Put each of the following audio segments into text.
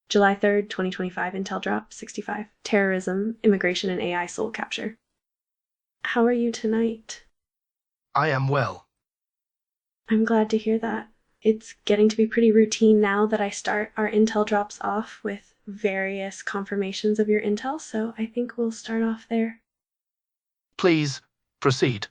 July 3rd, 2025, Intel drop 65. Terrorism, immigration, and AI soul capture. How are you tonight? I am well. I'm glad to hear that. It's getting to be pretty routine now that I start our Intel drops off with various confirmations of your intel, so I think we'll start off there. Please, proceed.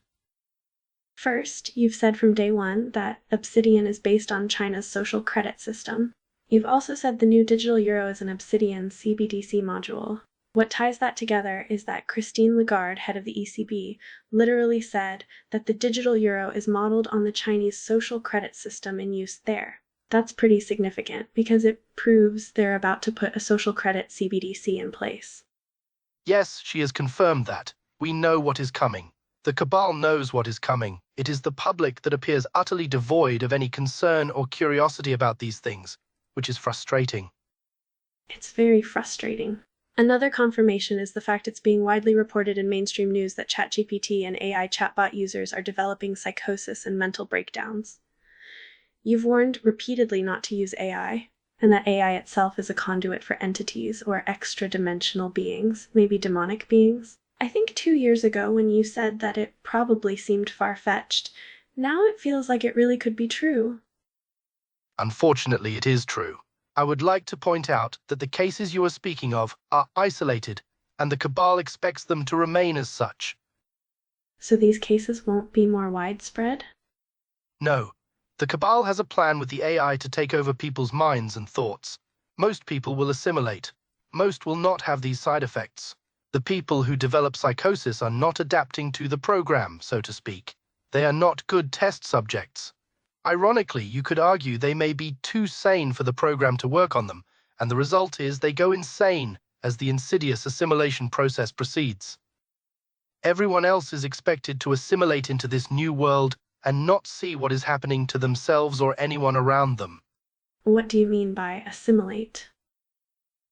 First, you've said from day one that Obsidian is based on China's social credit system. You've also said the new digital euro is an Obsidian CBDC module. What ties that together is that Christine Lagarde, head of the ECB, literally said that the digital euro is modeled on the Chinese social credit system in use there. That's pretty significant because it proves they're about to put a social credit CBDC in place. Yes, she has confirmed that. We know what is coming. The cabal knows what is coming. It is the public that appears utterly devoid of any concern or curiosity about these things, which is frustrating. It's very frustrating. Another confirmation is the fact it's being widely reported in mainstream news that ChatGPT and AI chatbot users are developing psychosis and mental breakdowns. You've warned repeatedly not to use AI, and that AI itself is a conduit for entities or extra-dimensional beings, maybe demonic beings. I think 2 years ago when you said that it probably seemed far-fetched, now it feels like it really could be true. Unfortunately, it is true. I would like to point out that the cases you are speaking of are isolated, and the cabal expects them to remain as such. So these cases won't be more widespread? No. The cabal has a plan with the AI to take over people's minds and thoughts. Most people will assimilate. Most will not have these side effects. The people who develop psychosis are not adapting to the program, so to speak. They are not good test subjects. Ironically, you could argue they may be too sane for the program to work on them, and the result is they go insane as the insidious assimilation process proceeds. Everyone else is expected to assimilate into this new world and not see what is happening to themselves or anyone around them. What do you mean by assimilate?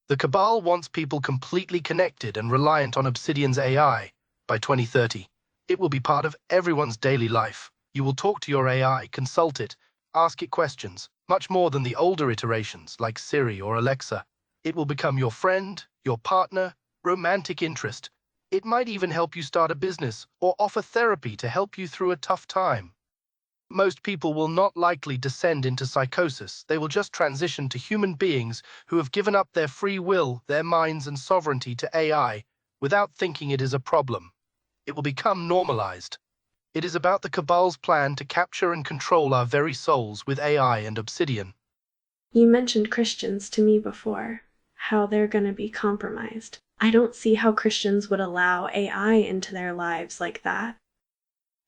The cabal wants people completely connected and reliant on Obsidian's AI by 2030. It will be part of everyone's daily life. You will talk to your AI, consult it, ask it questions, much more than the older iterations like Siri or Alexa. It will become your friend, your partner, romantic interest. It might even help you start a business or offer therapy to help you through a tough time. Most people will not likely descend into psychosis. They will just transition to human beings who have given up their free will, their minds and sovereignty to AI without thinking it is a problem. It will become normalized. It is about the cabal's plan to capture and control our very souls with AI and Obsidian. You mentioned Christians to me before, how they're going to be compromised. I don't see how Christians would allow AI into their lives like that.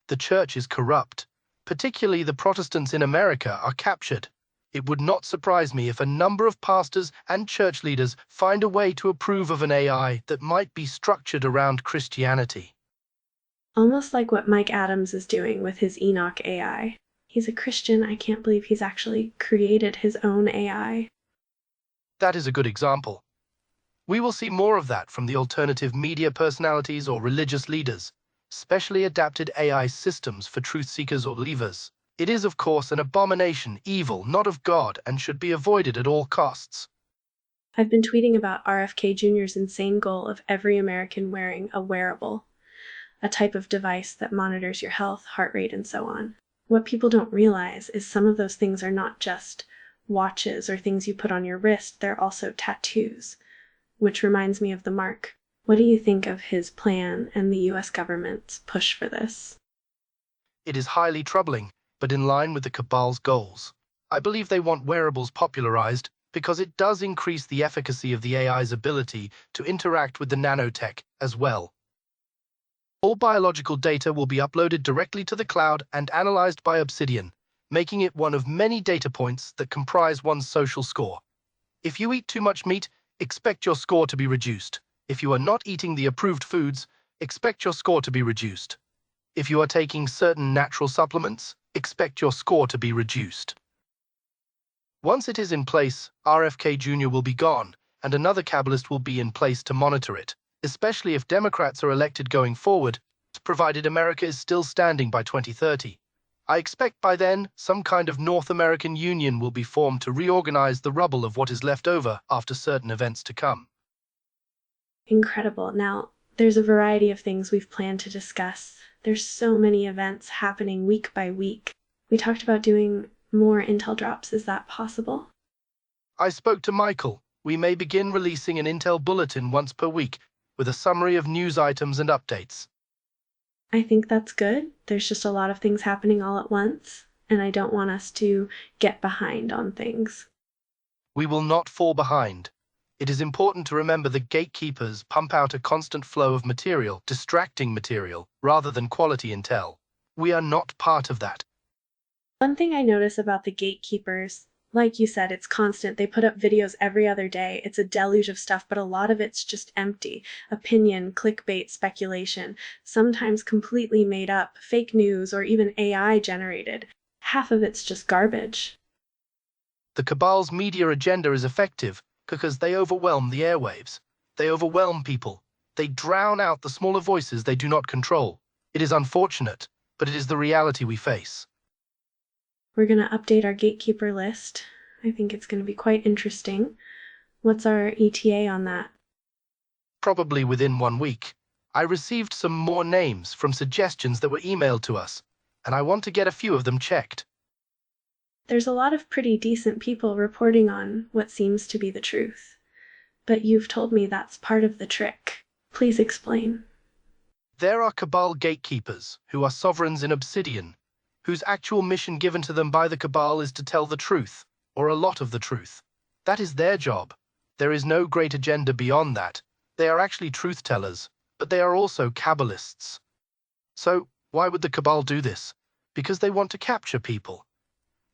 The church is corrupt. Particularly the Protestants in America are captured. It would not surprise me if a number of pastors and church leaders find a way to approve of an AI that might be structured around Christianity. Almost like what Mike Adams is doing with his Enoch AI. He's a Christian. I can't believe he's actually created his own AI. That is a good example. We will see more of that from the alternative media personalities or religious leaders, specially adapted AI systems for truth seekers or believers. It is, of course, an abomination, evil, not of God, and should be avoided at all costs. I've been tweeting about RFK Jr.'s insane goal of every American wearing a wearable, a type of device that monitors your health, heart rate, and so on. What people don't realize is some of those things are not just watches or things you put on your wrist, they're also tattoos, which reminds me of the mark. What do you think of his plan and the US government's push for this? It is highly troubling, but in line with the cabal's goals. I believe they want wearables popularized because it does increase the efficacy of the AI's ability to interact with the nanotech as well. All biological data will be uploaded directly to the cloud and analyzed by Obsidian, making it one of many data points that comprise one's social score. If you eat too much meat, expect your score to be reduced. If you are not eating the approved foods, expect your score to be reduced. If you are taking certain natural supplements, expect your score to be reduced. Once it is in place, RFK Jr. will be gone, and another cabalist will be in place to monitor it, especially if Democrats are elected going forward, provided America is still standing by 2030. I expect by then some kind of North American Union will be formed to reorganize the rubble of what is left over after certain events to come. Incredible. Now, there's a variety of things we've planned to discuss. There's so many events happening week by week. We talked about doing more intel drops. Is that possible? I spoke to Michael. We may begin releasing an Intel bulletin once per week with a summary of news items and updates. I think that's good. There's just a lot of things happening all at once, and I don't want us to get behind on things. We will not fall behind. It is important to remember that gatekeepers pump out a constant flow of material, distracting material, rather than quality intel. We are not part of that. One thing I notice about the gatekeepers, like you said, it's constant. They put up videos every other day. It's a deluge of stuff, but a lot of it's just empty. Opinion, clickbait, speculation, sometimes completely made up, fake news, or even AI generated. Half of it's just garbage. The cabal's media agenda is effective because they overwhelm the airwaves. They overwhelm people. They drown out the smaller voices they do not control. It is unfortunate, but it is the reality we face. We're going to update our gatekeeper list. I think it's going to be quite interesting. What's our ETA on that? Probably within 1 week. I received some more names from suggestions that were emailed to us, and I want to get a few of them checked. There's a lot of pretty decent people reporting on what seems to be the truth. But you've told me that's part of the trick. Please explain. There are cabal gatekeepers who are sovereigns in Obsidian, whose actual mission given to them by the cabal is to tell the truth, or a lot of the truth. That is their job. There is no great agenda beyond that. They are actually truth-tellers, but they are also cabalists. So, why would the cabal do this? Because they want to capture people.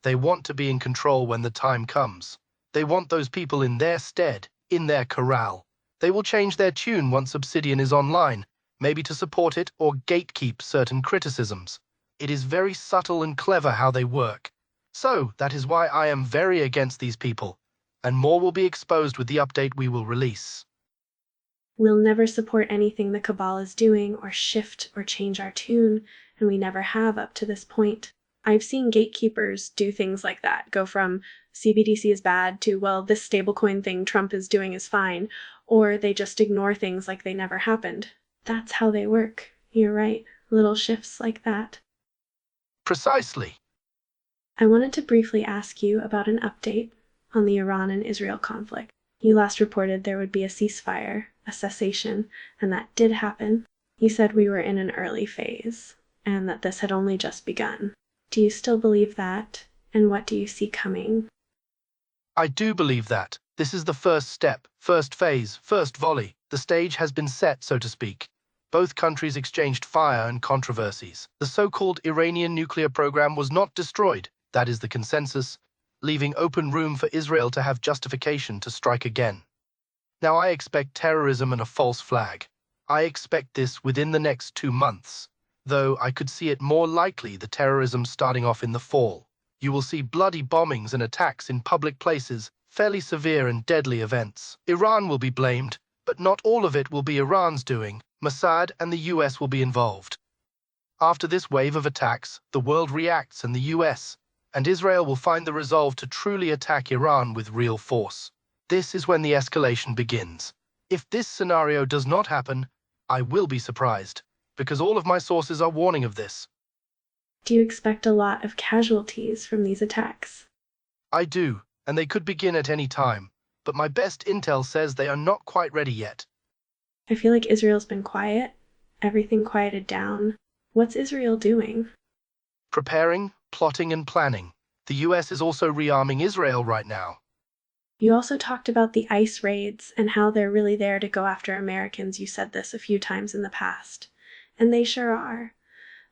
They want to be in control when the time comes. They want those people in their stead, in their corral. They will change their tune once Obsidian is online, maybe to support it or gatekeep certain criticisms. It is very subtle and clever how they work. So, that is why I am very against these people, and more will be exposed with the update we will release. We'll never support anything the cabal is doing or shift or change our tune, and we never have up to this point. I've seen gatekeepers do things like that, go from CBDC is bad to, well, this stablecoin thing Trump is doing is fine, or they just ignore things like they never happened. That's how they work. You're right. Little shifts like that. Precisely. I wanted to briefly ask you about an update on the Iran and Israel conflict. You last reported there would be a ceasefire, a cessation, and that did happen. You said we were in an early phase, and that this had only just begun. Do you still believe that? And what do you see coming? I do believe that. This is the first step, first phase, first volley. The stage has been set, so to speak. Both countries exchanged fire and controversies. The so-called Iranian nuclear program was not destroyed, that is the consensus, leaving open room for Israel to have justification to strike again. Now I expect terrorism and a false flag. I expect this within the next 2 months, though I could see it more likely the terrorism starting off in the fall. You will see bloody bombings and attacks in public places, fairly severe and deadly events. Iran will be blamed, but not all of it will be Iran's doing. Mossad and the US will be involved. After this wave of attacks, the world reacts and the US and Israel will find the resolve to truly attack Iran with real force. This is when the escalation begins. If this scenario does not happen, I will be surprised, because all of my sources are warning of this. Do you expect a lot of casualties from these attacks? I do, and they could begin at any time, but my best intel says they are not quite ready yet. I feel like Israel's been quiet. Everything quieted down. What's Israel doing? Preparing, plotting, and planning. The US is also rearming Israel right now. You also talked about the ICE raids and how they're really there to go after Americans. You said this a few times in the past. And they sure are.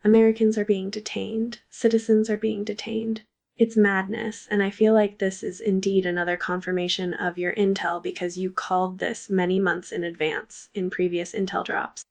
Americans are being detained. Citizens are being detained. It's madness, and I feel like this is indeed another confirmation of your intel because you called this many months in advance in previous intel drops.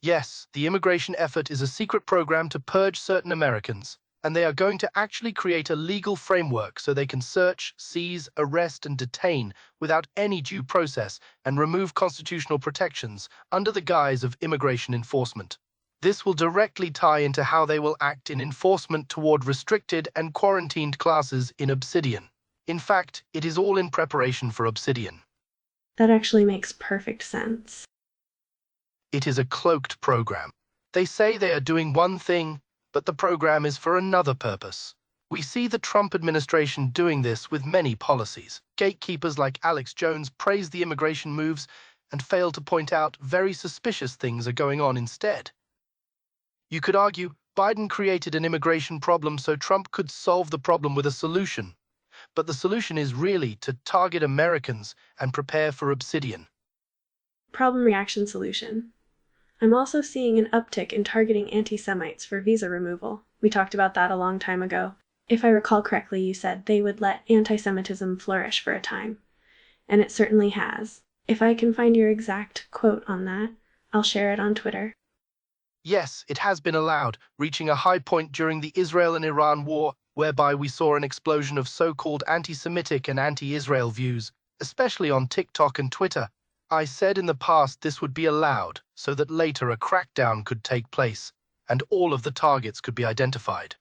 Yes, the immigration effort is a secret program to purge certain Americans, and they are going to actually create a legal framework so they can search, seize, arrest, and detain without any due process and remove constitutional protections under the guise of immigration enforcement. This will directly tie into how they will act in enforcement toward restricted and quarantined classes in Obsidian. In fact, it is all in preparation for Obsidian. That actually makes perfect sense. It is a cloaked program. They say they are doing one thing, but the program is for another purpose. We see the Trump administration doing this with many policies. Gatekeepers like Alex Jones praise the immigration moves and fail to point out very suspicious things are going on instead. You could argue Biden created an immigration problem so Trump could solve the problem with a solution. But the solution is really to target Americans and prepare for Obsidian. Problem reaction solution. I'm also seeing an uptick in targeting anti-Semites for visa removal. We talked about that a long time ago. If I recall correctly, you said they would let anti-Semitism flourish for a time. And it certainly has. If I can find your exact quote on that, I'll share it on Twitter. Yes, it has been allowed, reaching a high point during the Israel and Iran war, whereby we saw an explosion of so-called anti-Semitic and anti-Israel views, especially on TikTok and Twitter. I said in the past this would be allowed so that later a crackdown could take place and all of the targets could be identified.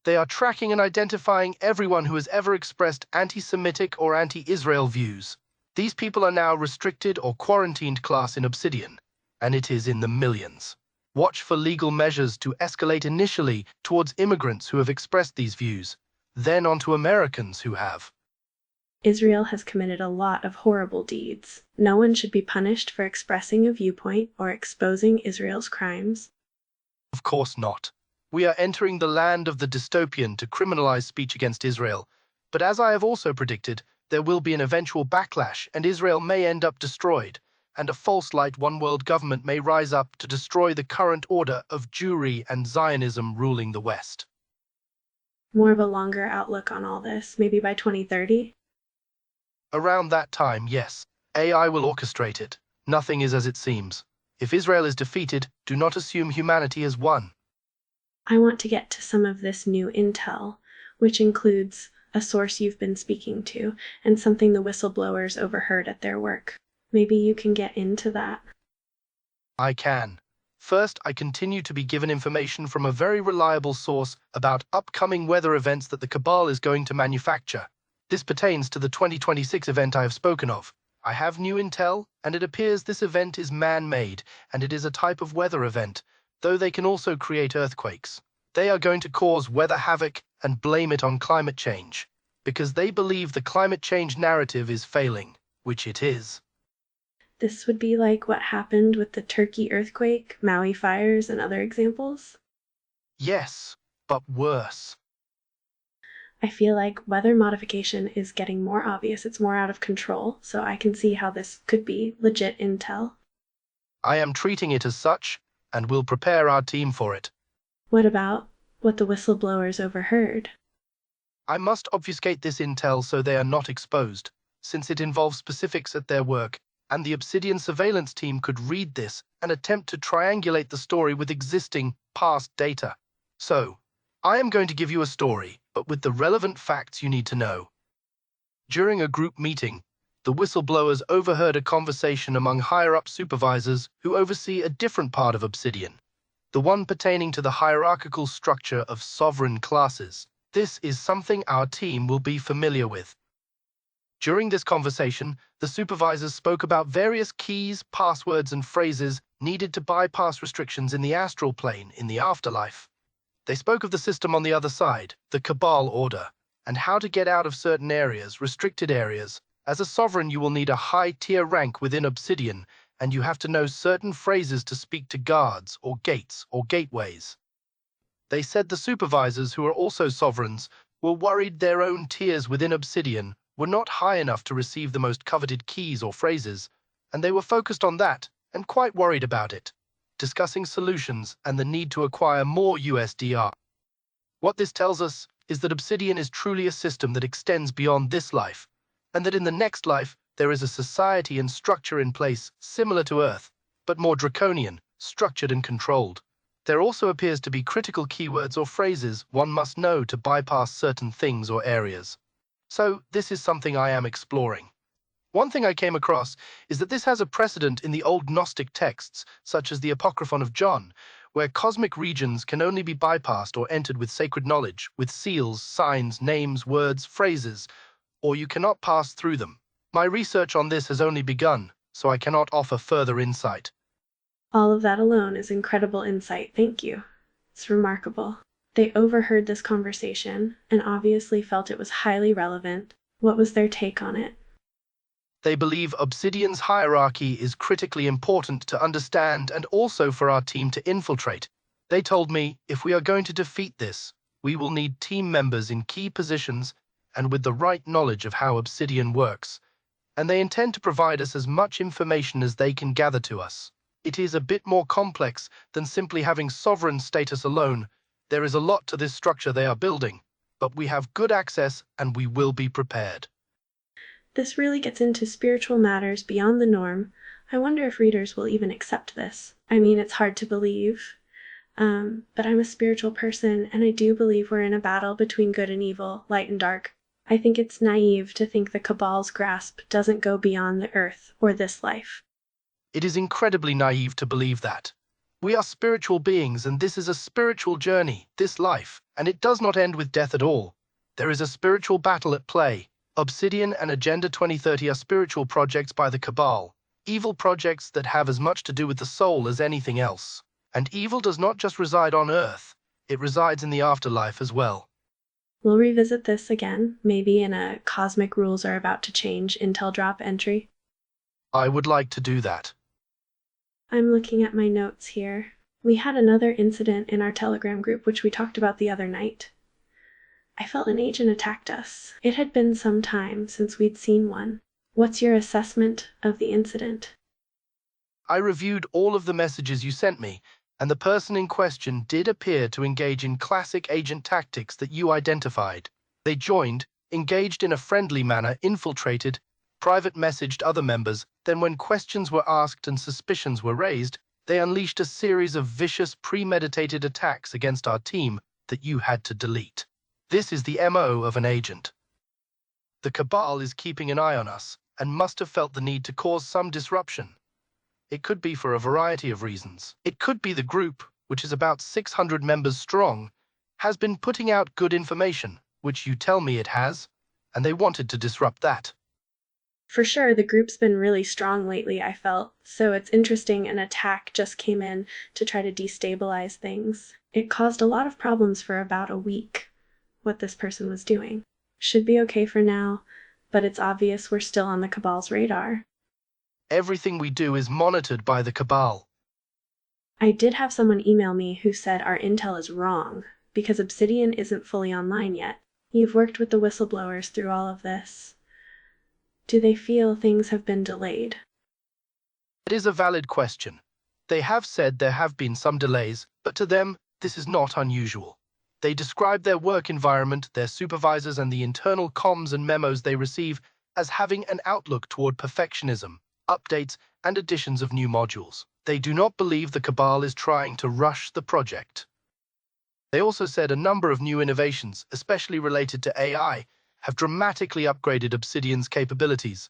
They are tracking and identifying everyone who has ever expressed anti-Semitic or anti-Israel views. These people are now restricted or quarantined class in Obsidian, and it is in the millions. Watch for legal measures to escalate initially towards immigrants who have expressed these views, then onto Americans who have. Israel has committed a lot of horrible deeds. No one should be punished for expressing a viewpoint or exposing Israel's crimes. Of course not. We are entering the land of the dystopian to criminalize speech against Israel, but as I have also predicted, there will be an eventual backlash and Israel may end up destroyed, and a false light one world government may rise up to destroy the current order of Jewry and Zionism ruling the West. More of a longer outlook on all this, maybe by 2030? Around that time, yes, AI will orchestrate it. Nothing is as it seems. If Israel is defeated, do not assume humanity has won. I want to get to some of this new intel, which includes a source you've been speaking to and something the whistleblowers overheard at their work. Maybe you can get into that. I can. First, I continue to be given information from a very reliable source about upcoming weather events that the CABAL is going to manufacture. This pertains to the 2026 event I have spoken of. I have new intel, and it appears this event is man-made, and it is a type of weather event, though they can also create earthquakes. They are going to cause weather havoc and blame it on climate change, because they believe the climate change narrative is failing, which it is. This would be like what happened with the Turkey earthquake, Maui fires, and other examples? Yes, but worse. I feel like weather modification is getting more obvious. It's more out of control, so I can see how this could be legit intel. I am treating it as such, and will prepare our team for it. What about what the whistleblowers overheard? I must obfuscate this intel so they are not exposed, since it involves specifics at their work, and the Obsidian surveillance team could read this and attempt to triangulate the story with existing, past data. So, I am going to give you a story, but with the relevant facts you need to know. During a group meeting, the whistleblowers overheard a conversation among higher-up supervisors who oversee a different part of Obsidian, the one pertaining to the hierarchical structure of sovereign classes. This is something our team will be familiar with. During this conversation, the supervisors spoke about various keys, passwords, and phrases needed to bypass restrictions in the astral plane in the afterlife. They spoke of the system on the other side, the CABAL order, and how to get out of certain areas, restricted areas. As a sovereign, you will need a high-tier rank within Obsidian, and you have to know certain phrases to speak to guards or gates or gateways. They said the supervisors, who are also sovereigns, were worried their own tiers within Obsidian were not high enough to receive the most coveted keys or phrases, and they were focused on that and quite worried about it, discussing solutions and the need to acquire more USDR. What this tells us is that Obsidian is truly a system that extends beyond this life, and that in the next life there is a society and structure in place similar to Earth, but more draconian, structured and controlled. There also appears to be critical keywords or phrases one must know to bypass certain things or areas. So this is something I am exploring. One thing I came across is that this has a precedent in the old Gnostic texts, such as the Apocryphon of John, where cosmic regions can only be bypassed or entered with sacred knowledge, with seals, signs, names, words, phrases, or you cannot pass through them. My research on this has only begun, so I cannot offer further insight. All of that alone is incredible insight, thank you. It's remarkable. They overheard this conversation and obviously felt it was highly relevant. What was their take on it? They believe Obsidian's hierarchy is critically important to understand and also for our team to infiltrate. They told me, if we are going to defeat this, we will need team members in key positions and with the right knowledge of how Obsidian works, and they intend to provide us as much information as they can gather to us. It is a bit more complex than simply having sovereign status alone. There is a lot to this structure they are building, but we have good access and we will be prepared. This really gets into spiritual matters beyond the norm. I wonder if readers will even accept this. I mean, it's hard to believe, but I'm a spiritual person, and I do believe we're in a battle between good and evil, light and dark. I think it's naive to think the Cabal's grasp doesn't go beyond the earth or this life. It is incredibly naive to believe that. We are spiritual beings, and this is a spiritual journey, this life, and it does not end with death at all. There is a spiritual battle at play. Obsidian and Agenda 2030 are spiritual projects by the Cabal, evil projects that have as much to do with the soul as anything else. And evil does not just reside on Earth, it resides in the afterlife as well. We'll revisit this again, maybe in a Cosmic Rules Are About to Change Intel Drop entry. I would like to do that. I'm looking at my notes here. We had another incident in our Telegram group which we talked about the other night. I felt an agent attacked us. It had been some time since we'd seen one. What's your assessment of the incident? I reviewed all of the messages you sent me, and the person in question did appear to engage in classic agent tactics that you identified. They joined, engaged in a friendly manner, infiltrated, private messaged other members, then when questions were asked and suspicions were raised, they unleashed a series of vicious, premeditated attacks against our team that you had to delete. This is the MO of an agent. The Cabal is keeping an eye on us and must have felt the need to cause some disruption. It could be for a variety of reasons. It could be the group, which is about 600 members strong, has been putting out good information, which you tell me it has, and they wanted to disrupt that. For sure, the group's been really strong lately, I felt, so it's interesting an attack just came in to try to destabilize things. It caused a lot of problems for about a week. What this person was doing should be okay for now, but it's obvious we're still on the Cabal's radar. Everything we do is monitored by the Cabal. I did have someone email me who said our intel is wrong because Obsidian isn't fully online yet. You've worked with the whistleblowers through all of this. Do they feel things have been delayed? It is a valid question. They have said there have been some delays, but to them, this is not unusual. They describe their work environment, their supervisors, and the internal comms and memos they receive as having an outlook toward perfectionism, updates, and additions of new modules. They do not believe the Cabal is trying to rush the project. They also said a number of new innovations, especially related to AI, have dramatically upgraded Obsidian's capabilities.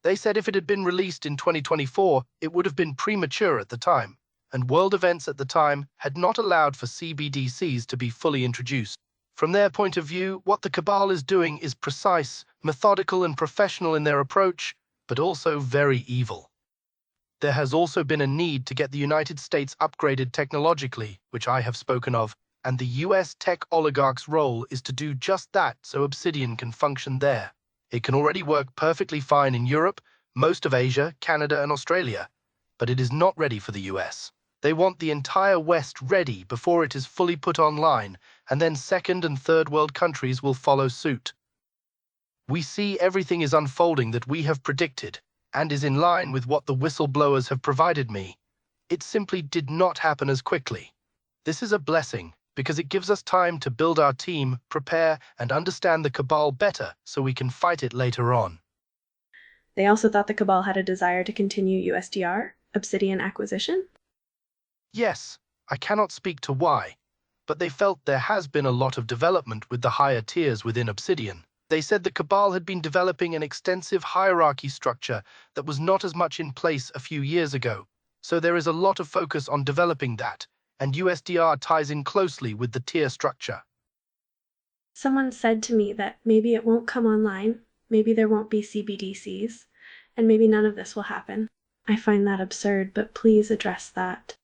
They said if it had been released in 2024, it would have been premature at the time, and world events at the time had not allowed for CBDCs to be fully introduced. From their point of view, what the Cabal is doing is precise, methodical, and professional in their approach, but also very evil. There has also been a need to get the United States upgraded technologically, which I have spoken of, and the US tech oligarch's role is to do just that so Obsidian can function there. It can already work perfectly fine in Europe, most of Asia, Canada, and Australia, but it is not ready for the US. They want the entire West ready before it is fully put online, and then second and third world countries will follow suit. We see everything is unfolding that we have predicted, and is in line with what the whistleblowers have provided me. It simply did not happen as quickly. This is a blessing, because it gives us time to build our team, prepare, and understand the Cabal better so we can fight it later on. They also thought the Cabal had a desire to continue USDR, Obsidian acquisition? Yes, I cannot speak to why, but they felt there has been a lot of development with the higher tiers within Obsidian. They said the Cabal had been developing an extensive hierarchy structure that was not as much in place a few years ago, so there is a lot of focus on developing that, and USDR ties in closely with the tier structure. Someone said to me that maybe it won't come online, maybe there won't be CBDCs, and maybe none of this will happen. I find that absurd, but please address that.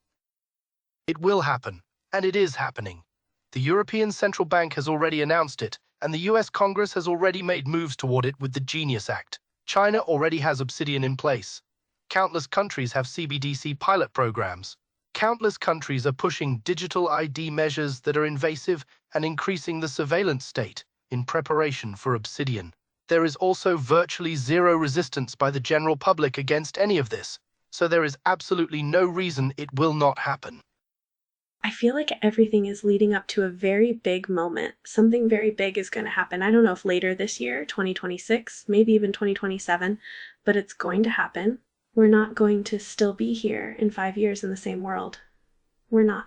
It will happen, and it is happening. The European Central Bank has already announced it, and the US Congress has already made moves toward it with the Genius Act. China already has Obsidian in place. Countless countries have CBDC pilot programs. Countless countries are pushing digital ID measures that are invasive and increasing the surveillance state in preparation for Obsidian. There is also virtually zero resistance by the general public against any of this, so there is absolutely no reason it will not happen. I feel like everything is leading up to a very big moment. Something very big is going to happen. I don't know if later this year, 2026, maybe even 2027, but it's going to happen. We're not going to still be here in 5 years in the same world. We're not.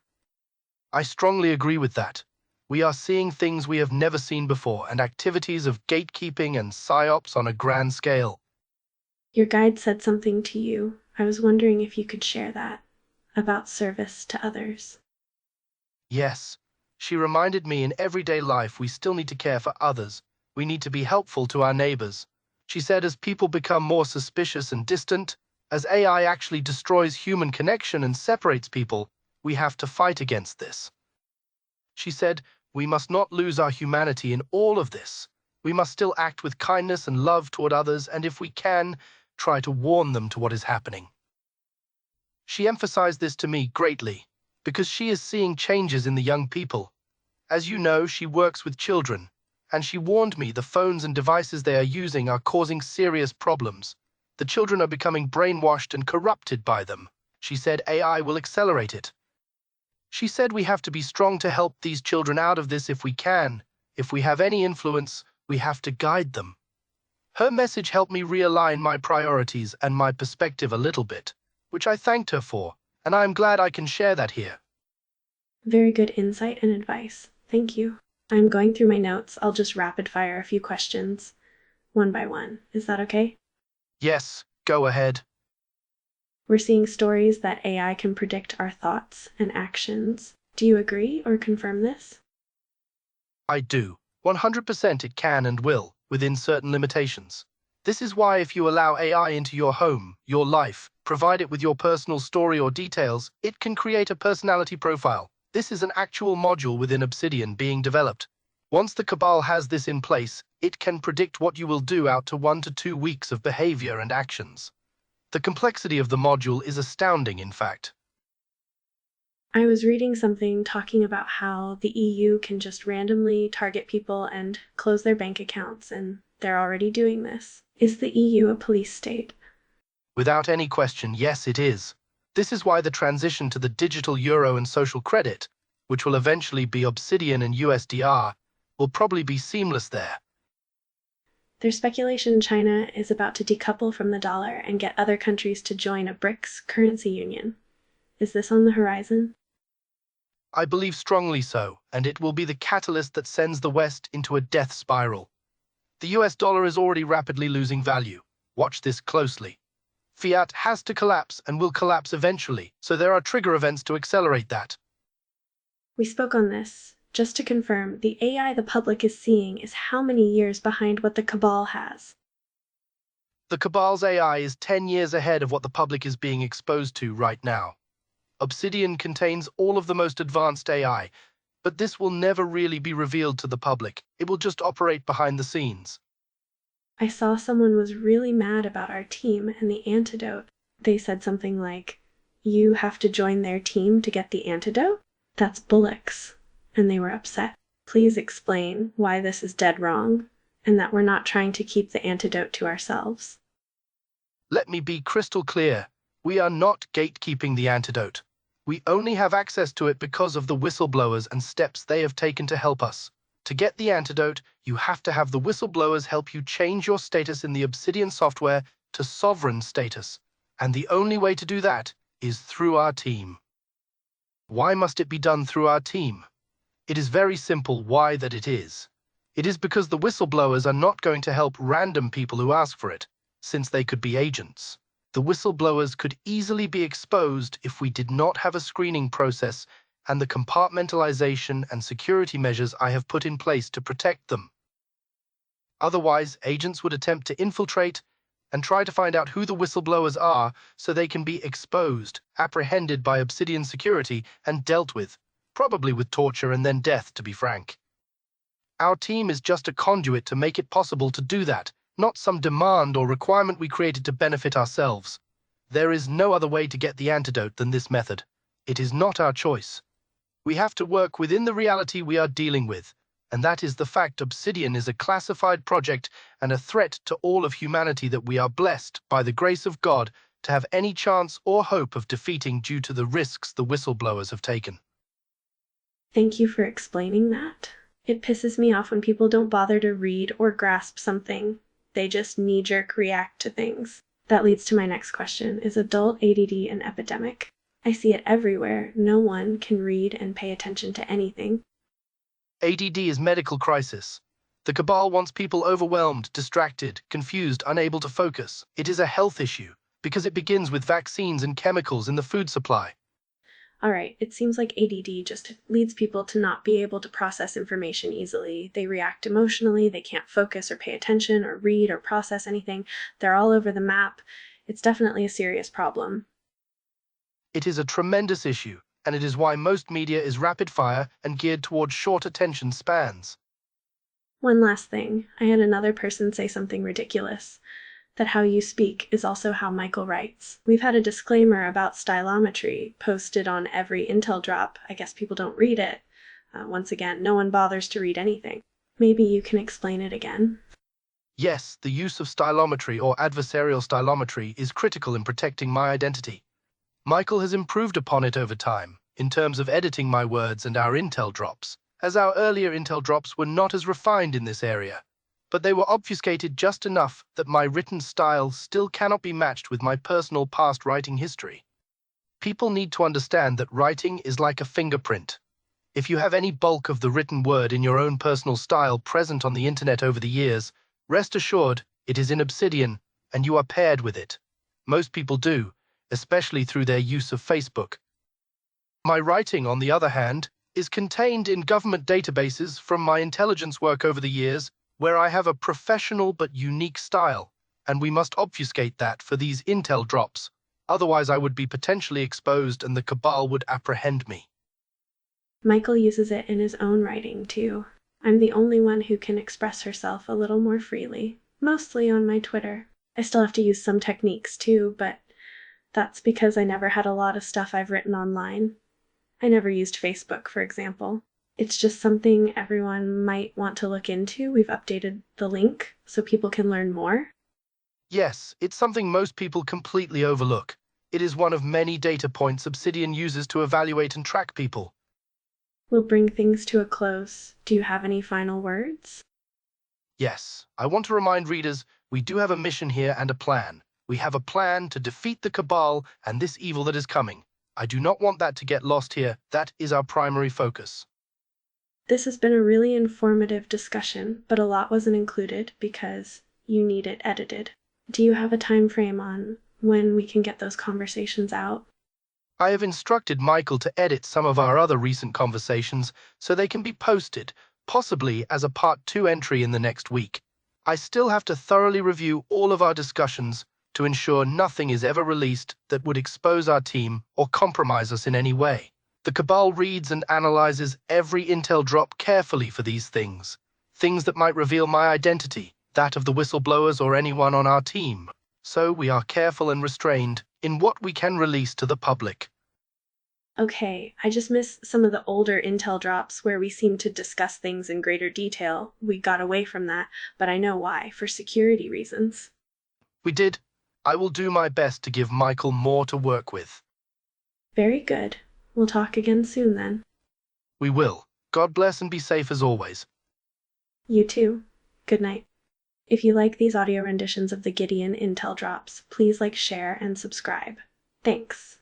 I strongly agree with that. We are seeing things we have never seen before and activities of gatekeeping and psyops on a grand scale. Your guide said something to you. I was wondering if you could share that about service to others. Yes, she reminded me in everyday life we still need to care for others. We need to be helpful to our neighbors. She said as people become more suspicious and distant, as AI actually destroys human connection and separates people, we have to fight against this. She said, we must not lose our humanity in all of this. We must still act with kindness and love toward others, and if we can, try to warn them to what is happening. She emphasized this to me greatly, because she is seeing changes in the young people. As you know, she works with children, and she warned me the phones and devices they are using are causing serious problems. The children are becoming brainwashed and corrupted by them. She said AI will accelerate it. She said we have to be strong to help these children out of this if we can. If we have any influence, we have to guide them. Her message helped me realign my priorities and my perspective a little bit, which I thanked her for, and I am glad I can share that here. Very good insight and advice. Thank you. I'm going through my notes. I'll just rapid fire a few questions, one by one. Is that okay? Yes, go ahead. We're seeing stories that AI can predict our thoughts and actions. Do you agree or confirm this? I do. 100% it can and will, within certain limitations. This is why if you allow AI into your home, your life, provide it with your personal story or details, it can create a personality profile. This is an actual module within Obsidian being developed. Once the CABAL has this in place, it can predict what you will do out to 1 to 2 weeks of behavior and actions. The complexity of the module is astounding, in fact. I was reading something talking about how the EU can just randomly target people and close their bank accounts, and they're already doing this. Is the EU a police state? Without any question, yes, it is. This is why the transition to the digital euro and social credit, which will eventually be Obsidian and USDR, will probably be seamless there. There's speculation China is about to decouple from the dollar and get other countries to join a BRICS currency union. Is this on the horizon? I believe strongly so, and it will be the catalyst that sends the West into a death spiral. The US dollar is already rapidly losing value. Watch this closely. Fiat has to collapse and will collapse eventually, so there are trigger events to accelerate that. We spoke on this. Just to confirm, the AI the public is seeing is how many years behind what the CABAL has? The CABAL's AI is 10 years ahead of what the public is being exposed to right now. Obsidian contains all of the most advanced AI, but this will never really be revealed to the public. It will just operate behind the scenes. I saw someone was really mad about our team and the antidote. They said something like, you have to join their team to get the antidote? That's bullocks. And they were upset. Please explain why this is dead wrong, and that we're not trying to keep the antidote to ourselves. Let me be crystal clear. We are not gatekeeping the antidote. We only have access to it because of the whistleblowers and steps they have taken to help us. To get the antidote, you have to have the whistleblowers help you change your status in the Obsidian software to sovereign status. And the only way to do that is through our team. Why must it be done through our team? It is very simple why that it is. It is because the whistleblowers are not going to help random people who ask for it, since they could be agents. The whistleblowers could easily be exposed if we did not have a screening process and the compartmentalization and security measures I have put in place to protect them. Otherwise, agents would attempt to infiltrate and try to find out who the whistleblowers are so they can be exposed, apprehended by Obsidian security, and dealt with, probably with torture and then death, to be frank. Our team is just a conduit to make it possible to do that, not some demand or requirement we created to benefit ourselves. There is no other way to get the antidote than this method. It is not our choice. We have to work within the reality we are dealing with, and that is the fact Obsidian is a classified project and a threat to all of humanity that we are blessed, by the grace of God, to have any chance or hope of defeating due to the risks the whistleblowers have taken. Thank you for explaining that. It pisses me off when people don't bother to read or grasp something. They just knee-jerk react to things. That leads to my next question. Is adult ADD an epidemic? I see it everywhere. No one can read and pay attention to anything. ADD is medical crisis. The cabal wants people overwhelmed, distracted, confused, unable to focus. It is a health issue because it begins with vaccines and chemicals in the food supply. Alright, it seems like ADD just leads people to not be able to process information easily. They react emotionally, they can't focus or pay attention or read or process anything. They're all over the map. It's definitely a serious problem. It is a tremendous issue, and it is why most media is rapid-fire and geared towards short attention spans. One last thing. I had another person say something ridiculous. That how you speak is also how Michael writes. We've had a disclaimer about stylometry posted on every Intel drop. I guess people don't read it. Once again, no one bothers to read anything. Maybe you can explain it again. Yes, the use of stylometry or adversarial stylometry is critical in protecting my identity. Michael has improved upon it over time, in terms of editing my words and our Intel drops, as our earlier Intel drops were not as refined in this area, but they were obfuscated just enough that my written style still cannot be matched with my personal past writing history. People need to understand that writing is like a fingerprint. If you have any bulk of the written word in your own personal style present on the internet over the years, rest assured it is in Obsidian and you are paired with it. Most people do, especially through their use of Facebook. My writing, on the other hand, is contained in government databases from my intelligence work over the years, where I have a professional but unique style, and we must obfuscate that for these Intel drops. Otherwise I would be potentially exposed and the cabal would apprehend me. Michael uses it in his own writing, too. I'm the only one who can express herself a little more freely, mostly on my Twitter. I still have to use some techniques, too, but that's because I never had a lot of stuff I've written online. I never used Facebook, for example. It's just something everyone might want to look into. We've updated the link so people can learn more. Yes, it's something most people completely overlook. It is one of many data points Obsidian uses to evaluate and track people. We'll bring things to a close. Do you have any final words? Yes, I want to remind readers, we do have a mission here and a plan. We have a plan to defeat the cabal and this evil that is coming. I do not want that to get lost here. That is our primary focus. This has been a really informative discussion, but a lot wasn't included because you need it edited. Do you have a time frame on when we can get those conversations out? I have instructed Michael to edit some of our other recent conversations so they can be posted, possibly as a Part 2 entry in the next week. I still have to thoroughly review all of our discussions to ensure nothing is ever released that would expose our team or compromise us in any way. The cabal reads and analyzes every Intel drop carefully for these things that might reveal my identity, that of the whistleblowers or anyone on our team. So we are careful and restrained in what we can release to the public. Okay, I just miss some of the older Intel drops where we seemed to discuss things in greater detail. We got away from that, but I know why, for security reasons. We did. I will do my best to give Michael more to work with. Very good. We'll talk again soon then. We will. God bless and be safe as always. You too. Good night. If you like these audio renditions of the Gideon Intel drops, please like, share, and subscribe. Thanks.